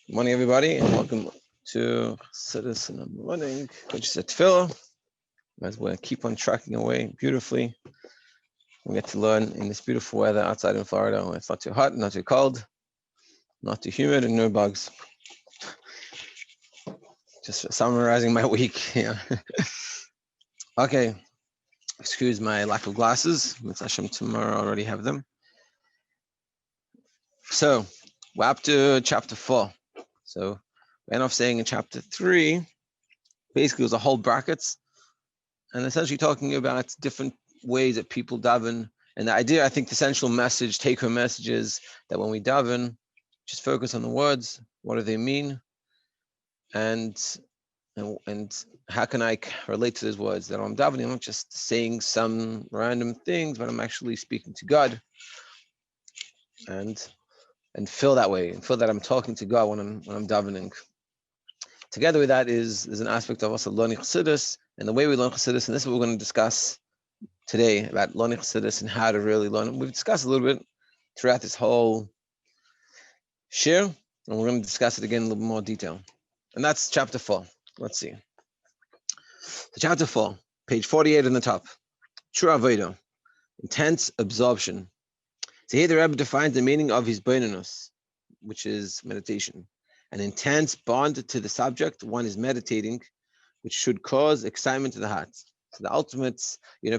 Good morning, everybody, and welcome to Chassidus in the morning, which is HaTefila. As we keep on trucking away beautifully, we get to learn in this beautiful weather outside in Florida. When it's not too hot, not too cold, not too humid, and no bugs. Just summarizing my week. Yeah. Okay. Excuse my lack of glasses. Mitzvah Hashem tomorrow. I already have them. So we're up to chapter 4. So we end off saying in chapter 3, basically it was a whole brackets, and essentially talking about different ways that people daven. And the idea, I think the central message, take-home message is that when we daven, just focus on the words. What do they mean? And how can I relate to those words? That I'm davening, I'm not just saying some random things, but I'm actually speaking to God. And feel that way, and feel that I'm talking to God when I'm davening. Together with that is an aspect of also learning Chassidus, and the way we learn Chassidus, and this is what we're going to discuss today about learning Chassidus and how to really learn. We've discussed a little bit throughout this whole shir, and we're going to discuss it again in a little more detail. And that's chapter 4. Let's see. So chapter 4, page 48 on the top. True avodah, intense absorption. So here the Rebbe defines the meaning of his beinunus, which is meditation. An intense bond to the subject one is meditating, which should cause excitement to the heart. So the ultimate,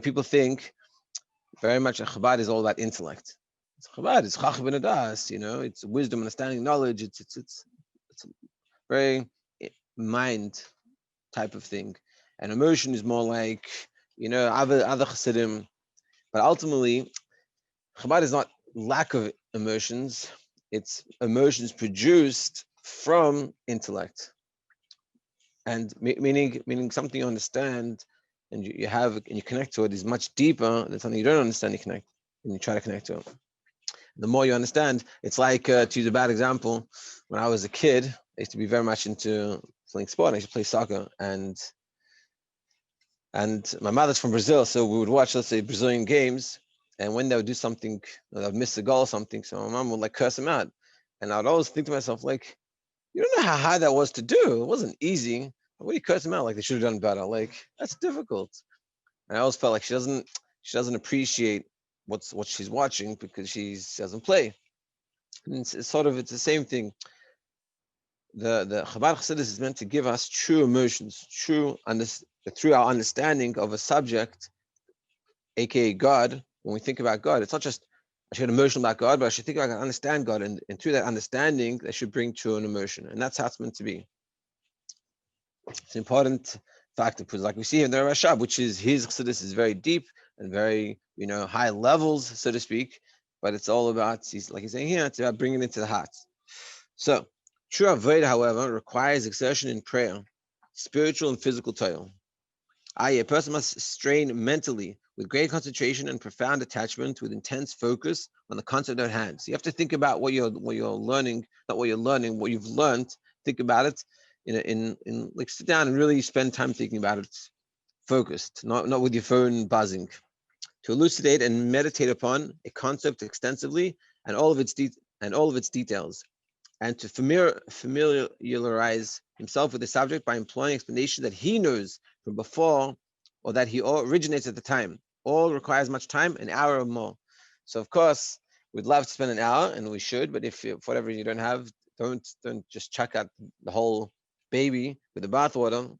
people think very much Chabad is all about intellect. Chabad is chacham v'nadas, it's wisdom, understanding, knowledge. It's very mind type of thing, and emotion is more like other chassidim. But ultimately, Chabad is not lack of emotions; it's emotions produced from intellect, and meaning something you understand and you have and you connect to it is much deeper than something you don't understand. You connect and you try to connect to it. The more you understand, it's like, to use a bad example, when I was a kid, I used to be very much into playing sport. I used to play soccer, and my mother's from Brazil, so we would watch, let's say, Brazilian games, and when they would do something, they'd miss a goal or something, so my mom would curse them out, and I'd always think to myself, you don't know how hard that was to do. It wasn't easy. What do you curse them out? They should have done better. That's difficult. And I always felt like she doesn't appreciate what she's watching because she doesn't play. And it's the same thing. The Chabad Chassidus is meant to give us true emotions, through our understanding of a subject, aka God. When we think about God, it's not just I should get emotional about God, but I should think about God, understand God, and through that understanding, that should bring true an emotion, and that's how it's meant to be. It's an important factor because, like we see in the Rashab, which is his Chassidus is very deep and very high levels, so to speak. But it's all about, like he's saying here, it's about bringing it to the heart. So true avodah, however, requires exertion in prayer, spiritual and physical toil. A person must strain mentally with great concentration and profound attachment, with intense focus on the concept at hand. So you have to think about what you're learning, not what you're learning, what you've learned. Think about it in sit down and really spend time thinking about it, focused, not with your phone buzzing. To elucidate and meditate upon a concept extensively and all of its details, and to familiarize himself with the subject by employing explanation that he knows from before or that he originates at the time. All requires much time, an hour or more. So of course, we'd love to spend an hour, and we should, but if for whatever you don't have, don't just chuck out the whole baby with the bathwater,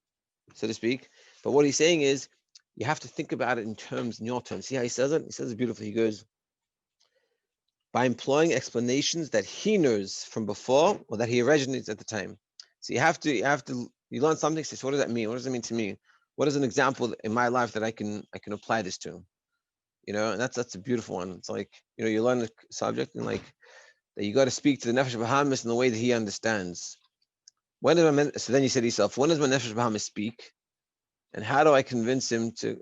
so to speak. But what he's saying is, you have to think about it in your terms. See how he says it? He says it beautifully. He goes, by employing explanations that he knows from before or that he originates at the time. So you learn something, say, so what does that mean? What does it mean to me? What is an example in my life that I can apply this to? And that's a beautiful one. It's like, you learn the subject and that you got to speak to the Nefesh Bahamis in the way that he understands. So then you say to yourself, when does my Nefesh Bahamis speak? And how do I convince him to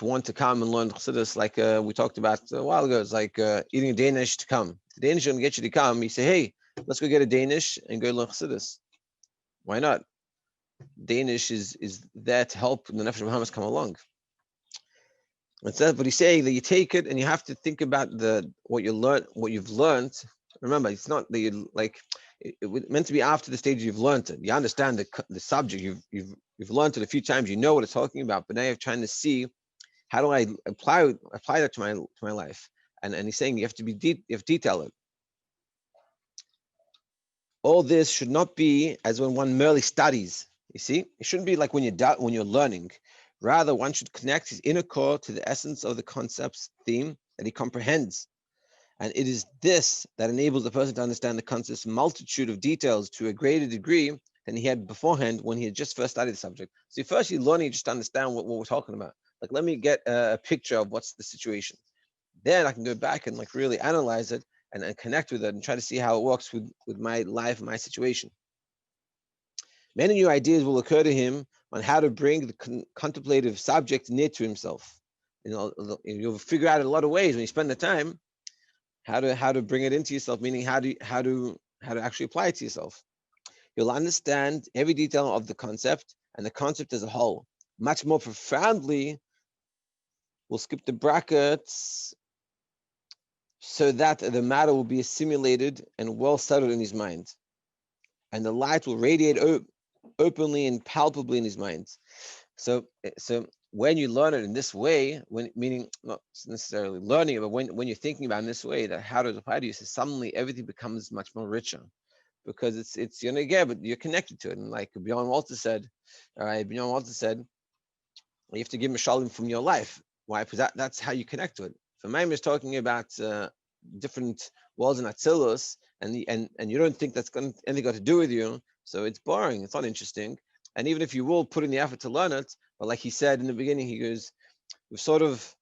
want to come and learn Chassidus, like we talked about a while ago? It's like eating a Danish to come. If the Danish don't get you to come, you say, hey, let's go get a Danish and go learn Chassidus. Why not? Danish is there to help the Nefesh Bahamis come along. But he's saying that you take it and you have to think about what you've learned. Remember, it's not that It meant to be after the stage you've learned it. You understand the subject. You've learned it a few times. You know what it's talking about. But now you're trying to see, how do I apply that to my life? And he's saying you have to you have to detail it. All this should not be as when one merely studies. You see, it shouldn't be like when you're learning. Rather, one should connect his inner core to the essence of the concept's theme that he comprehends. And it is this that enables the person to understand the concept's multitude of details to a greater degree than he had beforehand when he had just first studied the subject. So first you're learning just to understand what we're talking about. Like, let me get a picture of what's the situation. Then I can go back and like really analyze it and connect with it and try to see how it works with my life, my situation. Many new ideas will occur to him on how to bring the contemplative subject near to himself. You'll figure out in a lot of ways when you spend the time how to bring it into yourself, meaning how to actually apply it to yourself. You'll understand every detail of the concept and the concept as a whole much more profoundly. We'll skip the brackets, so that the matter will be assimilated and well settled in his mind, and the light will radiate openly and palpably in his mind. So when you learn it in this way, meaning not necessarily learning it, but when you're thinking about it in this way, that how to apply to you, so suddenly everything becomes much more richer, because it's but you're connected to it. And like Bjorn Walter said, you have to give him a shalom from your life. Why? Because that's how you connect to it. So Maimon is talking about different worlds in HaTefila, and you don't think that's anything got to do with you, so it's boring. It's not interesting. And even if you will put in the effort to learn it, but like he said in the beginning, he goes, we've sort of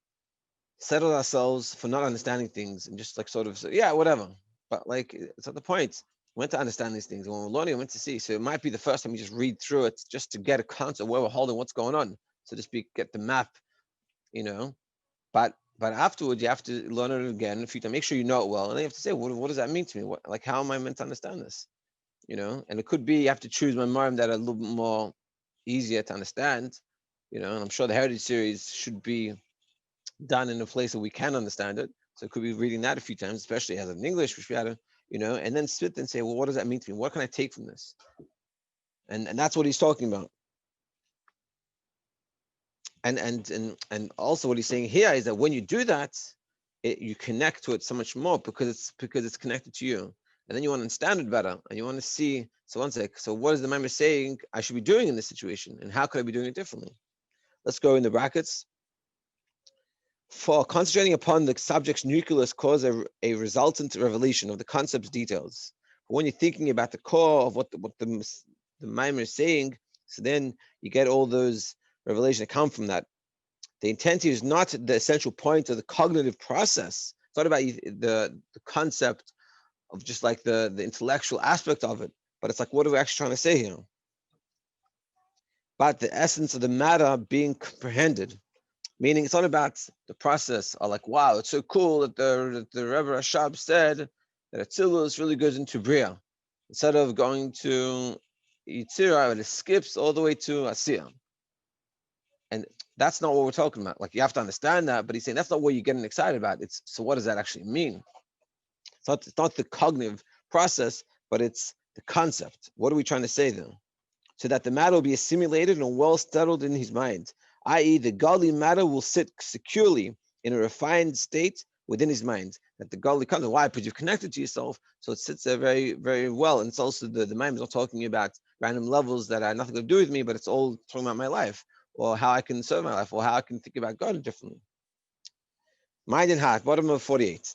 settled ourselves for not understanding things and just like sort of say, yeah, whatever. But like, it's not the point. We went to understand these things. When we're learning, we went to see. So it might be the first time you just read through it just to get a concept of where we're holding, what's going on, so to speak, get the map, But afterwards, you have to learn it again a few times. Make sure you know it well, and then you have to say, what does that mean to me? How am I meant to understand this? And it could be you have to choose my mind that are a little bit more easier to understand. And I'm sure the Heritage series should be done in a place where we can understand it. So it could be reading that a few times, especially as in English, which we had to, and then sit and say, well, what does that mean to me? What can I take from this? And that's what he's talking about. And also what he's saying here is that when you do that, you connect to it so much more because it's connected to you, and then you want to understand it better, and you want to see. So one sec. So what is the Maimon saying I should be doing in this situation, and how could I be doing it differently? Let's go in the brackets. For concentrating upon the subject's nucleus cause a resultant revelation of the concept's details. When you're thinking about the core of what the Maimon is saying, so then you get all those revelations that come from that. The intent is not the essential point of the cognitive process. It's not about the concept of just like the intellectual aspect of it, but it's like, what are we actually trying to say here? But the essence of the matter being comprehended, meaning it's not about the process or like, wow, it's so cool that the Rebbe Rashab said that Atzilus really goes into Bria. Instead of going to Yitzirah, it skips all the way to Asiyah. And that's not what we're talking about. Like, you have to understand that, but he's saying that's not what you're getting excited about. So what does that actually mean? It's not the cognitive process, but it's the concept. What are we trying to say then? So that the matter will be assimilated and well settled in his mind, i.e. the godly matter will sit securely in a refined state within his mind. That the godly concept, why? Because you've connected to yourself, so it sits there very, very well. And it's also the mind is not talking about random levels that are nothing to do with me, but it's all talking about my life, or how I can serve my life, or how I can think about God differently. Mind and heart, bottom of 48.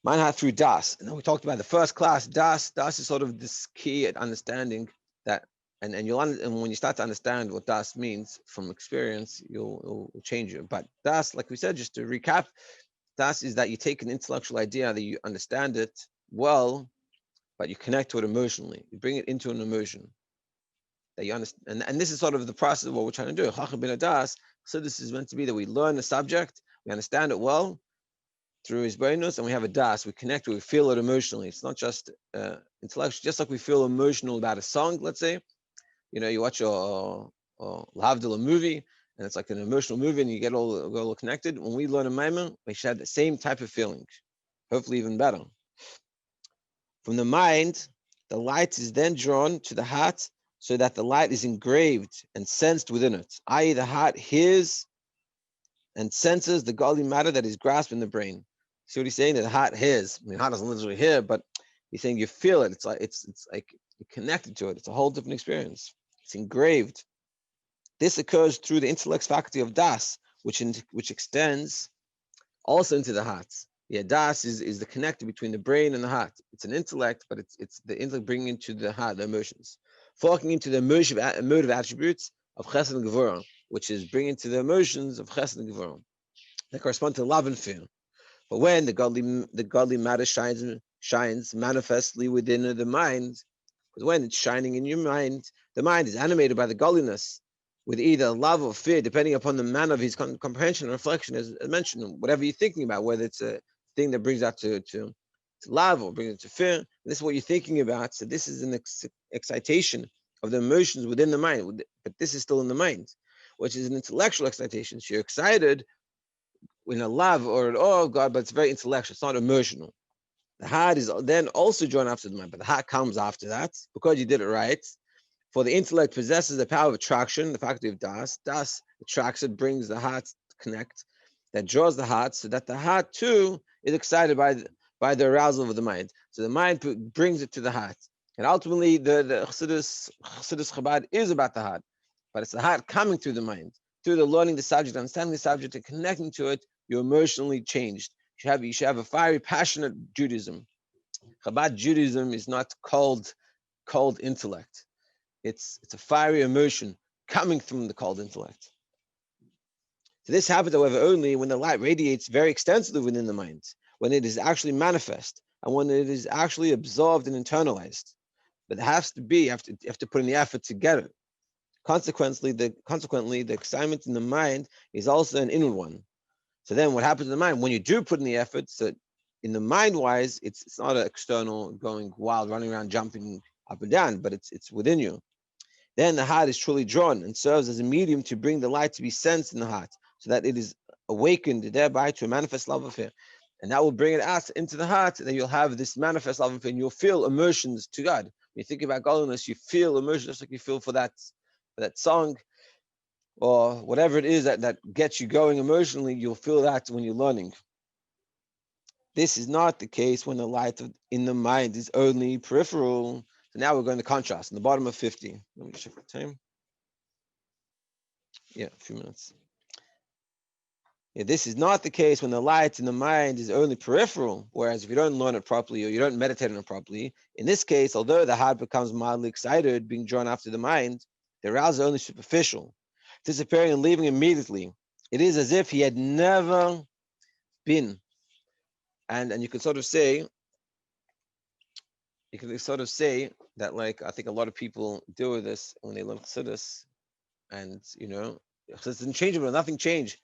Mind, heart through Das. And then we talked about the first class. Das is sort of this key at understanding that, and when you start to understand what Das means from experience, you'll change it. But Das, like we said, just to recap, Das is that you take an intellectual idea, that you understand it well, but you connect to it emotionally. You bring it into an emotion that you understand. And this is sort of the process of what we're trying to do. Chacham bin Das. So this is meant to be that we learn the subject, we understand it well through his brainless, and we have a das. We connect, we feel it emotionally. It's not just intellectual. Just like we feel emotional about a song, let's say, you watch a Lavdil movie, and it's like an emotional movie, and you get all connected. When we learn a maimon, we should have the same type of feeling, hopefully even better. From the mind, the light is then drawn to the heart so that the light is engraved and sensed within it, i.e., the heart hears and senses the godly matter that is grasped in the brain. See what he's saying? That the heart hears. I mean, the heart doesn't literally hear, but he's saying you feel it. It's like you're connected to it. It's a whole different experience. It's engraved. This occurs through the intellect's faculty of das, which extends also into the heart. Yeah, das is the connector between the brain and the heart. It's an intellect, but it's the intellect bringing into the heart the emotions, falling into the emotive attributes of chesed and gevurah, which is bringing to the emotions of chesed and gevurah that correspond to love and fear. But when the godly matter shines manifestly within the mind, because when it's shining in your mind, the mind is animated by the godliness with either love or fear, depending upon the manner of his comprehension and reflection, as mentioned, whatever you're thinking about, whether it's a thing that brings out to love or brings it to fear. This is what you're thinking about. So this is an excitation of the emotions within the mind, but this is still in the mind, which is an intellectual excitation. So you're excited in a love or at all of God, but it's very intellectual. It's not emotional. The heart is then also drawn after the mind, but the heart comes after that because you did it right. For the intellect possesses the power of attraction, the faculty of das. Das attracts it, brings the heart to connect, that draws the heart, so that the heart too is excited by the arousal of the mind. So the mind brings it to the heart. And ultimately, the Chassidus Chabad is about the heart, but it's the heart coming through the mind, through the learning the subject, understanding the subject, and connecting to it. You're emotionally changed. You should have a fiery, passionate Judaism. Chabad Judaism is not cold intellect. It's a fiery emotion coming from the cold intellect. So this happens, however, only when the light radiates very extensively within the mind, when it is actually manifest, and when it is actually absorbed and internalized. But it has to be, you have to put in the effort to get it. Consequently, the excitement in the mind is also an inward one. So then what happens in the mind, when you do put in the effort, so in the mind-wise, it's not an external going wild, running around, jumping up and down, but it's within you. Then the heart is truly drawn and serves as a medium to bring the light to be sensed in the heart, so that it is awakened thereby to a manifest love affair. And that will bring it out into the heart, and then you'll have this manifest love affair, and you'll feel emotions to God. When you think about godliness, you feel emotions just like you feel for that song, or whatever it is that gets you going emotionally, you'll feel that when you're learning. This is not the case when the light in the mind is only peripheral. So now we're going to contrast in the bottom of 50. Let me check the time. Yeah, a few minutes. Yeah, this is not the case when the light in the mind is only peripheral, whereas if you don't learn it properly or you don't meditate on it properly, in this case, although the heart becomes mildly excited, being drawn after the mind, the arousal is only superficial, disappearing and leaving immediately. It is as if he had never been. And you could sort of say, that, like, I think a lot of people deal with this when they learn Chassidus, and Chassidus didn't change, but nothing changed.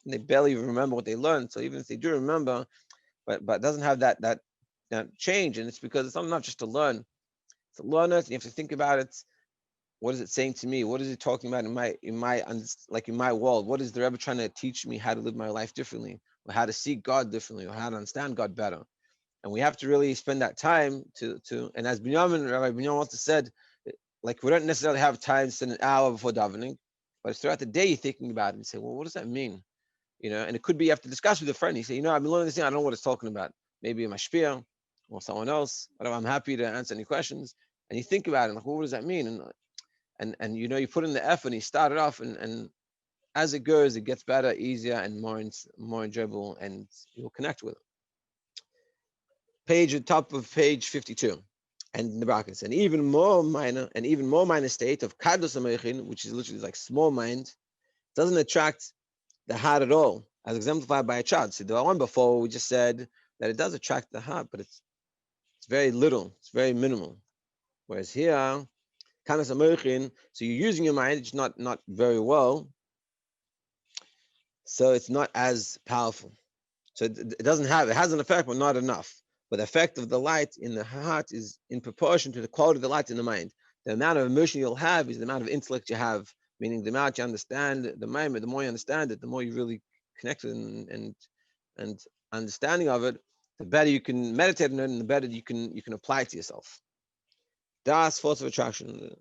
They barely even remember what they learned. So even if they do remember, but it doesn't have that change, and it's because it's not just to learn. To learn it, you have to think about it. What is it saying to me? What is it talking about in my world? What is the Rebbe trying to teach me how to live my life differently, or how to seek God differently, or how to understand God better? And we have to really spend that time to. And as Rabbi Binyamin once said, like, we don't necessarily have time to spend an hour before davening, but it's throughout the day you're thinking about it and say, well, what does that mean? And it could be you have to discuss with a friend. You say, I've been learning this thing. I don't know what it's talking about. Maybe my shpia or someone else. But I'm happy to answer any questions. And you think about it, like, well, what does that mean? And you put in the effort and you start it off, and as it goes, it gets better, easier, and more enjoyable, and you'll connect with it. Top of page 52. And in the brackets, an even more minor state of kadus amechin, which is literally like small mind, doesn't attract the heart at all, as exemplified by a child. So the one before, we just said that it does attract the heart, but it's very little, it's very minimal. Whereas here, kadus amechin, so you're using your mind, it's not very well, so it's not as powerful. So it has an effect, but not enough. But the effect of the light in the heart is in proportion to the quality of the light in the mind. The amount of emotion you'll have is the amount of intellect you have, meaning the amount you understand the mind. The more you understand it, the more you really connect with it, and understanding of it, The better you can meditate on it, and the better you can apply it to yourself. Das, force of attraction.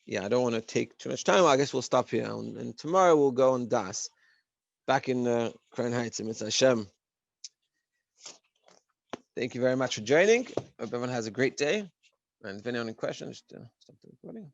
Yeah, I don't want to take too much time. I guess we'll stop here, and tomorrow we'll go on Das, back in Crown Heights in Mitzvah Hashem. Thank you very much for joining. Hope everyone has a great day. And if anyone has questions, just stop the recording.